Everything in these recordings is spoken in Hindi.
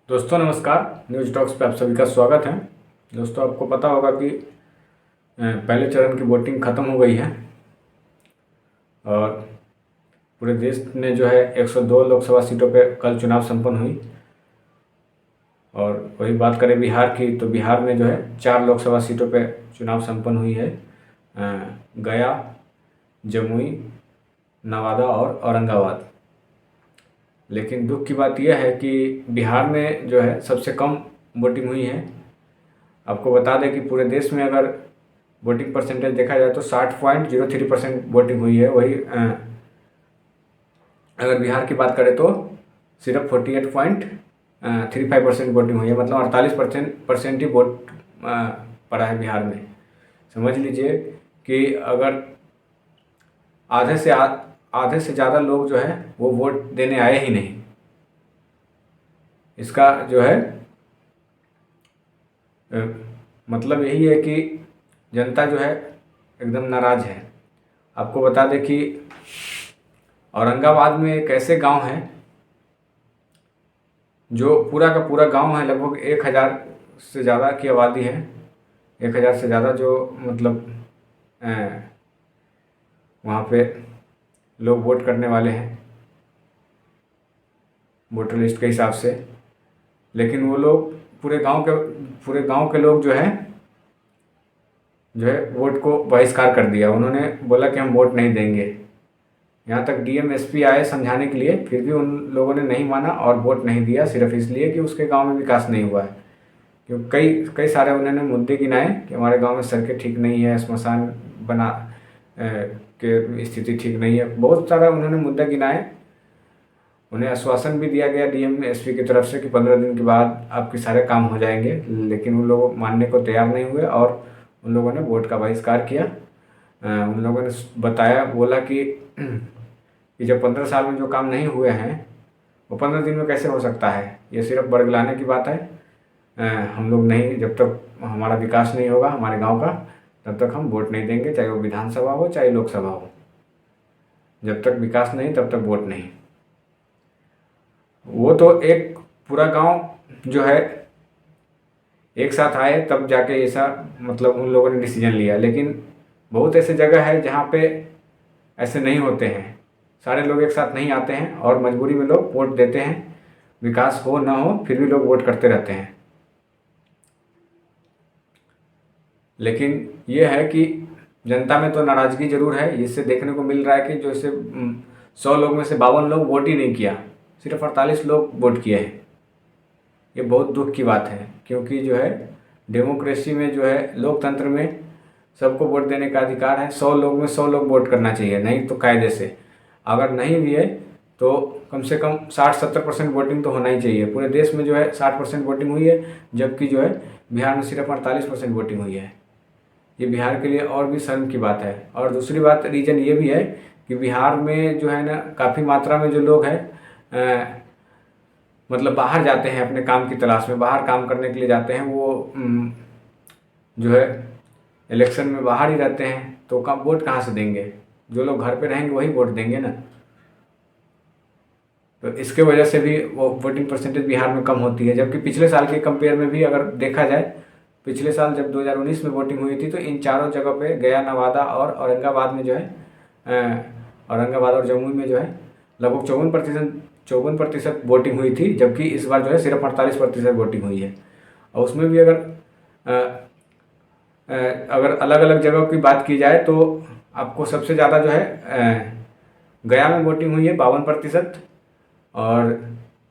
दोस्तों नमस्कार। न्यूज टॉक्स पे आप सभी का स्वागत है। दोस्तों आपको पता होगा कि पहले चरण की वोटिंग ख़त्म हो गई है और पूरे देश में जो है 102 लोकसभा सीटों पे कल चुनाव संपन्न हुई। और वही बात करें बिहार की, तो बिहार में जो है 4 लोकसभा सीटों पे चुनाव संपन्न हुई है। गया, जमुई, नवादा और औरंगाबाद। लेकिन दुख की बात यह है कि बिहार में जो है सबसे कम वोटिंग हुई है। आपको बता दें कि पूरे देश में अगर वोटिंग परसेंटेज देखा जाए तो 60.03% वोटिंग हुई है। वही अगर बिहार की बात करें तो सिर्फ 48.35% वोटिंग हुई है, मतलब 48% ही वोट पड़ा है बिहार में। समझ लीजिए कि अगर आधे से ज़्यादा लोग जो है वो वोट देने आए ही नहीं। इसका जो है मतलब यही है कि जनता जो है एकदम नाराज़ है। आपको बता दें कि औरंगाबाद में एक ऐसे गांव है जो पूरा का पूरा गांव है, लगभग 1000 से ज़्यादा की आबादी है। 1000 से ज़्यादा जो मतलब वहाँ पे लोग वोट करने वाले हैं वोटर लिस्ट के हिसाब से। लेकिन वो लोग पूरे गांव के लोग जो है वोट को बहिष्कार कर दिया। उन्होंने बोला कि हम वोट नहीं देंगे। यहाँ तक डीएम एसपी आए समझाने के लिए, फिर भी उन लोगों ने नहीं माना और वोट नहीं दिया, सिर्फ इसलिए कि उसके गांव में विकास नहीं हुआ है। क्योंकि कई कई सारे उन्होंने मुद्दे गिनाए कि हमारे गांव में सड़कें ठीक नहीं है, श्मशान बना के स्थिति ठीक नहीं है। बहुत सारा उन्होंने मुद्दा गिनाए। उन्हें आश्वासन भी दिया गया डीएम एसपी की तरफ से कि 15 दिन के बाद आपके सारे काम हो जाएंगे, लेकिन उन लोग मानने को तैयार नहीं हुए और उन लोगों ने वोट का बहिष्कार किया। उन लोगों ने बोला कि जब 15 साल में जो काम नहीं हुए हैं वो 15 दिन में कैसे हो सकता है, ये सिर्फ बरगलाने की बात है। हम लोग नहीं, जब तक हमारा विकास नहीं होगा हमारे गांव का, तब तक हम वोट नहीं देंगे, चाहे वो विधानसभा हो चाहे लोकसभा हो। जब तक विकास नहीं तब तक वोट नहीं। वो तो एक पूरा गांव जो है एक साथ आए तब जाके ऐसा मतलब उन लोगों ने डिसीजन लिया। लेकिन बहुत ऐसे जगह है जहाँ पे ऐसे नहीं होते हैं, सारे लोग एक साथ नहीं आते हैं और मजबूरी में लोग वोट देते हैं। विकास हो ना हो फिर भी लोग वोट करते रहते हैं। लेकिन ये है कि जनता में तो नाराज़गी ज़रूर है। इससे देखने को मिल रहा है कि जो इसे 100 लोग में से 52 लोग वोट ही नहीं किया, सिर्फ 48 लोग वोट किए हैं। ये बहुत दुख की बात है, क्योंकि जो है डेमोक्रेसी में जो है लोकतंत्र में सबको वोट देने का अधिकार है। 100 लोग में 100 लोग वोट करना चाहिए, नहीं तो कायदे से। अगर नहीं भी है तो कम से कम 60-70% वोटिंग तो होना ही चाहिए। पूरे देश में जो है 60% वोटिंग हुई है, जबकि जो है बिहार में सिर्फ 48% वोटिंग हुई है। ये बिहार के लिए और भी शर्म की बात है। और दूसरी बात, रीज़न ये भी है कि बिहार में जो है ना काफ़ी मात्रा में जो लोग हैं मतलब बाहर जाते हैं अपने काम की तलाश में, बाहर काम करने के लिए जाते हैं। वो जो है इलेक्शन में बाहर ही रहते हैं, तो कब वोट कहाँ से देंगे? जो लोग घर पे रहेंगे वही वोट देंगे ना। तो इसके वजह से भी वो वोटिंग परसेंटेज बिहार में कम होती है। जबकि पिछले साल के कंपेयर में भी अगर देखा जाए, पिछले साल जब 2019 में वोटिंग हुई थी तो इन चारों जगह पे गया, नवादा और औरंगाबाद में जो है औरंगाबाद और जमुई में जो है लगभग 54% वोटिंग हुई थी। जबकि इस बार जो है सिर्फ 48% वोटिंग हुई है। और उसमें भी अगर अलग अलग जगहों की बात की जाए तो आपको सबसे ज़्यादा जो है गया में वोटिंग हुई है 52%, और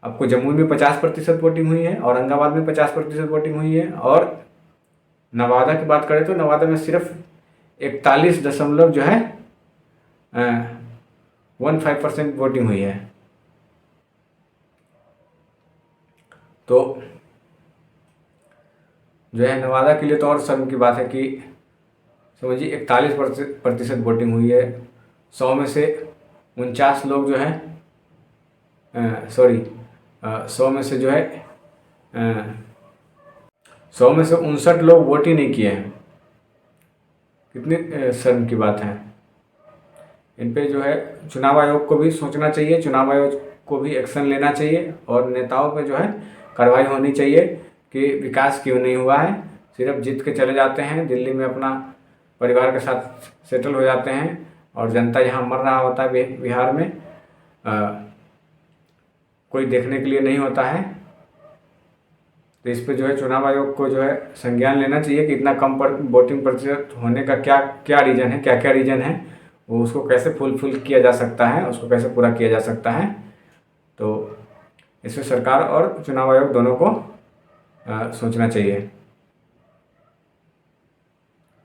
आपको जमुई में 50% वोटिंग हुई है, औरंगाबाद में 50% वोटिंग हुई है, और नवादा की बात करें तो नवादा में सिर्फ 41 दशमलव जो है 15% वोटिंग हुई है। तो जो है नवादा के लिए तो और शर्म की बात है कि समझिए 41% वोटिंग हुई है। 100 में से 49 लोग जो है 100 में से जो है 100 में से 59 लोग वोट ही नहीं किए हैं। कितनी शर्म की बात है। इन पे जो है चुनाव आयोग को भी सोचना चाहिए। चुनाव आयोग को भी एक्शन लेना चाहिए और नेताओं पे जो है कार्रवाई होनी चाहिए कि विकास क्यों नहीं हुआ है। सिर्फ जीत के चले जाते हैं, दिल्ली में अपना परिवार के साथ सेटल हो जाते हैं और जनता यहाँ मर रहा होता है बिहार में, कोई देखने के लिए नहीं होता है। तो इस पे जो है चुनाव आयोग को जो है संज्ञान लेना चाहिए कि इतना कम पर वोटिंग प्रतिशत होने का क्या क्या रीज़न है, क्या क्या रीज़न है, वो उसको कैसे फुलफिल किया जा सकता है, उसको कैसे पूरा किया जा सकता है। तो इसमें सरकार और चुनाव आयोग दोनों को सोचना चाहिए।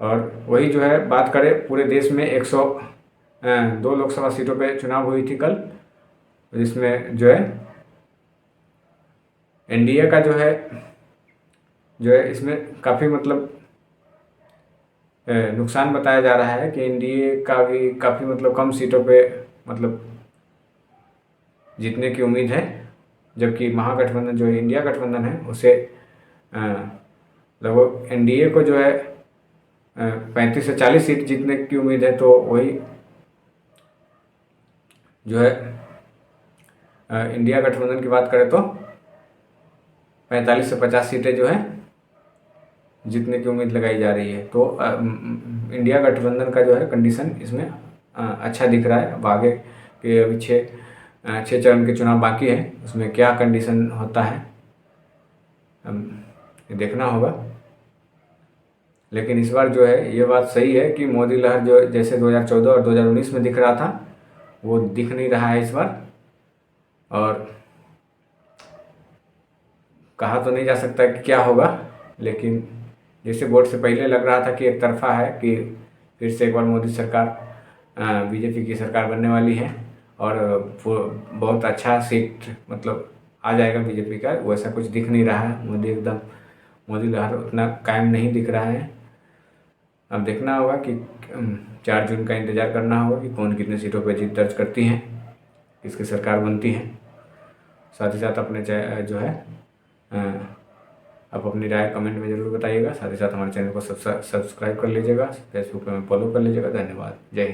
और वही जो है बात करें, पूरे देश में 102 लोकसभा सीटों पे चुनाव हुई थी कल, जिसमें जो है एनडीए का जो है इसमें काफ़ी मतलब नुकसान बताया जा रहा है कि एनडीए का भी काफ़ी मतलब कम सीटों पे मतलब जीतने की उम्मीद है, जबकि महागठबंधन जो है इंडिया गठबंधन है उसे लगभग एनडीए को जो है 35 से 40 सीट जीतने की उम्मीद है। तो वही जो है इंडिया गठबंधन की बात करें तो 45 से 50 सीटें जो है जीतने की उम्मीद लगाई जा रही है। तो इंडिया गठबंधन का जो है कंडीशन इसमें अच्छा दिख रहा है। अब आगे के अभी 6 चरण के चुनाव बाकी है, उसमें क्या कंडीशन होता है देखना होगा। लेकिन इस बार जो है ये बात सही है कि मोदी लहर जो जैसे 2014 और 2019 में दिख रहा था वो दिख नहीं रहा है इस बार। और कहा तो नहीं जा सकता कि क्या होगा, लेकिन जैसे वोट से पहले लग रहा था कि एक तरफा है कि फिर से एक बार मोदी सरकार बीजेपी की सरकार बनने वाली है और वो बहुत अच्छा सीट मतलब आ जाएगा बीजेपी का, वैसा कुछ दिख नहीं रहा है। मोदी लहर उतना कायम नहीं दिख रहा है। अब देखना होगा कि 4 जून का इंतज़ार करना होगा कि कौन कितने सीटों पर जीत दर्ज करती हैं, किसकी सरकार बनती है। साथ ही साथ अपने जो है आप अपनी राय कमेंट में ज़रूर बताइएगा। साथ ही साथ हमारे चैनल को सब्सक्राइब कर लीजिएगा, फेसबुक पे फॉलो कर लीजिएगा। धन्यवाद। जय हिंद।